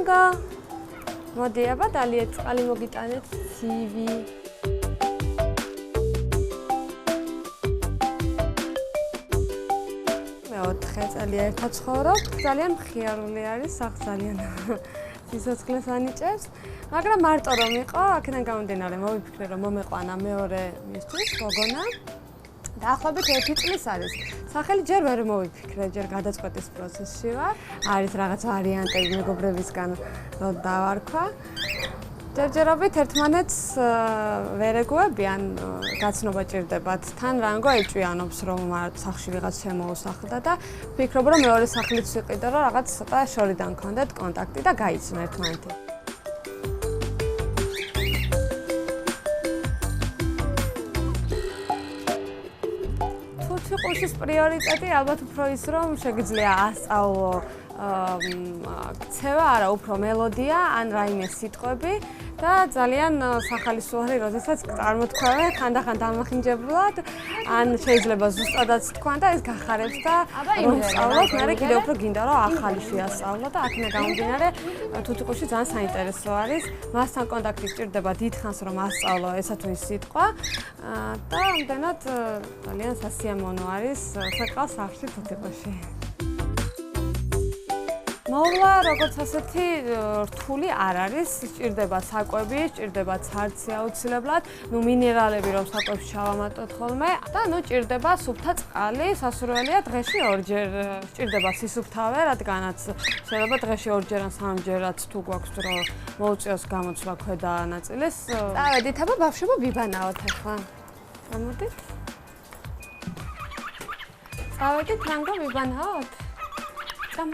რანგო მოდი აბა დალიეთ წყალი მოგიტანეთ ცივი მე 4 წელი ერთად ცხოვრობ ძალიან მხიარული არის სახ ძალიან სიცოცხლეს ანიჭებს მაგრამ მარტო რომ იყო აქედან გამომდინარე მოვიფიქრე რომ მომეყვანა მეორე მისთვის გოგონა დაახლოებით 1 წლის არის სახელი ჯერ ვერ მოვიფიქრე ჯერ გადაწყვეტის პროცესში ვარ არის რაღაც ვარიანტები მეგობრებისგან რომ დავარქვა ჯერჯერობით ერთმანეთს ვერ ეგუებიან გაცნობა ჭირდებათ თან რანგო ეჭვიანობს რომ სახში ვიღაც შემოუსახლდა და ვფიქრობ რომ მეორე სახლიც ვიყიდო რომ რაღაც ცოტა შორიდან გქონდეთ კონტაქტი და გაიცნო ერთმანეთი თუთიყუშის პრიორიტეტი ალბათ უფრო ის რომ შეგიძლია ასწავლო ქცევა არა უფრო მელოდია ან რაიმე სიტყვები და ძალიან სახალისოა როდესაც წარმოთქვამენ ხანდახან დამახინჯებლად ან შეიძლება ზუსტადაც თქვან და ეს გახარებს და რომ სწავლოთ მე კიდევ უფრო გინდა რომ ახალი შეასწავლო და აქედან გამომდინარე თუთიყუში ძალიან საინტერესო არის მასთან კონტაქტი სჭირდება დიდხანს რომ ასწავლო ესა თუ ის სიტყვა და ამდენად ძალიან სასიამოვნო არის საკალ სახში თუთიყუში მოვლა როგორც ასეთი რთული არ არის, სჭირდება საკვები, სჭირდება ცარცი აუცილებლად, ნუ მინერალები რომ საკვებში ჩავამატოთ ხოლმე და ნუ სჭირდება სუფთა წყალი, სასურველია დღეში 2-ჯერ, სჭირდება სისუფთავე, რადგანაც შეიძლება დღეში 2-ჯერ ან 3-ჯერაც თუ გვაქვს რომ მოუწიოს გამოცვლა ქვედა ნაწილის. წავედით, აბა ბავშვებო ვიბანაოთ ახლა. გამოდით? წავედით, რანგო ვიბანაოთ? Come.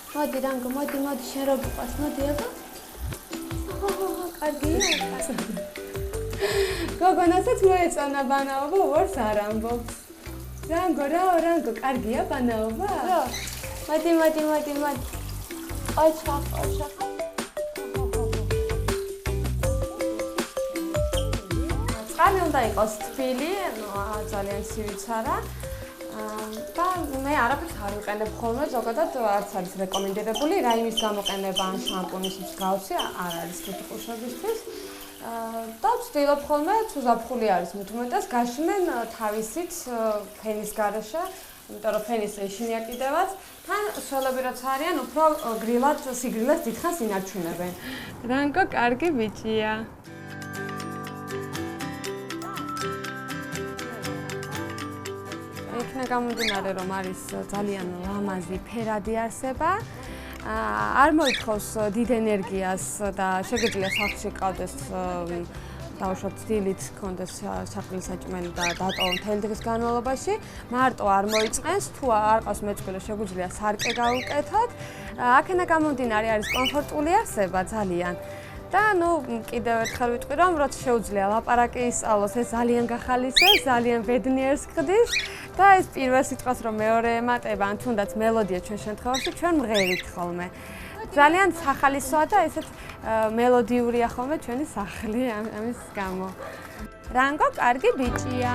მოდი რანგო, მოდი შენ რო გიყვარს, მოდი აბა. კარგია. გოგონასაც მოეწონა ბანაობა, ვორს არ ამბობს. რანგო, კარგია ბანაობა? რა. მოდი. ოჩა. წყალი უნდა იყოს თბილი, ძალიან სივიც არა. და მე არაფერს არ ვიყენებ ხოლმე, ზოგადად არც არის რეკომენდირებული, რაიმის გამოყენება ან შამპუნის მსგავსი არ არის თუთიყუშებისთვის. და ვცდილობ ხოლმე, თუ ზაფხული არის მithumetas, გაშნენ თავისით ფენის გარეშე, იმიტომ რომ ფენის ეშინია კიდევაც, თან სველები რაც არიან, უფრო გრილად სიგრილეს დიდხანს ინარჩუნებენ. რანგო კარგი ბიჭია. იქნა გამომდინარე რომ არის ძალიან ლამაზი ფერადი არსება. არ მოითხოვს დიდ ენერგიას და შეგიძლია სახლში ყავდეს დაუშვათ დილით კონდეს სახლის საჭმელი და დატოვო მთელი დღის განმავლობაში. მარტო არ მოიწყენს, თუ არ ყავს მეწყვილე შეგვიძლია სარკე გავუკეთოთ. აქედან გამომდინარე არის კომფორტული არსება ძალიან. და ნუ კიდევ ერთხელ ვიტყვი რომ როცა შეუძლია ლაპარაკი ისწავლოს ეს ძალიან გახალისებს, ძალიან ბედნიერს ხდის და ეს პირველ სიტყვას რომ მეორე ემატება ან თუნდაც მელოდია ჩვენ შემთხვევაში ჩვენ მღერით ხოლმე. ძალიან სახალისოა და ესეც მელოდიურია ხოლმე ჩვენი სახლი ამის გამო. რანგო კარგი ბიჭია.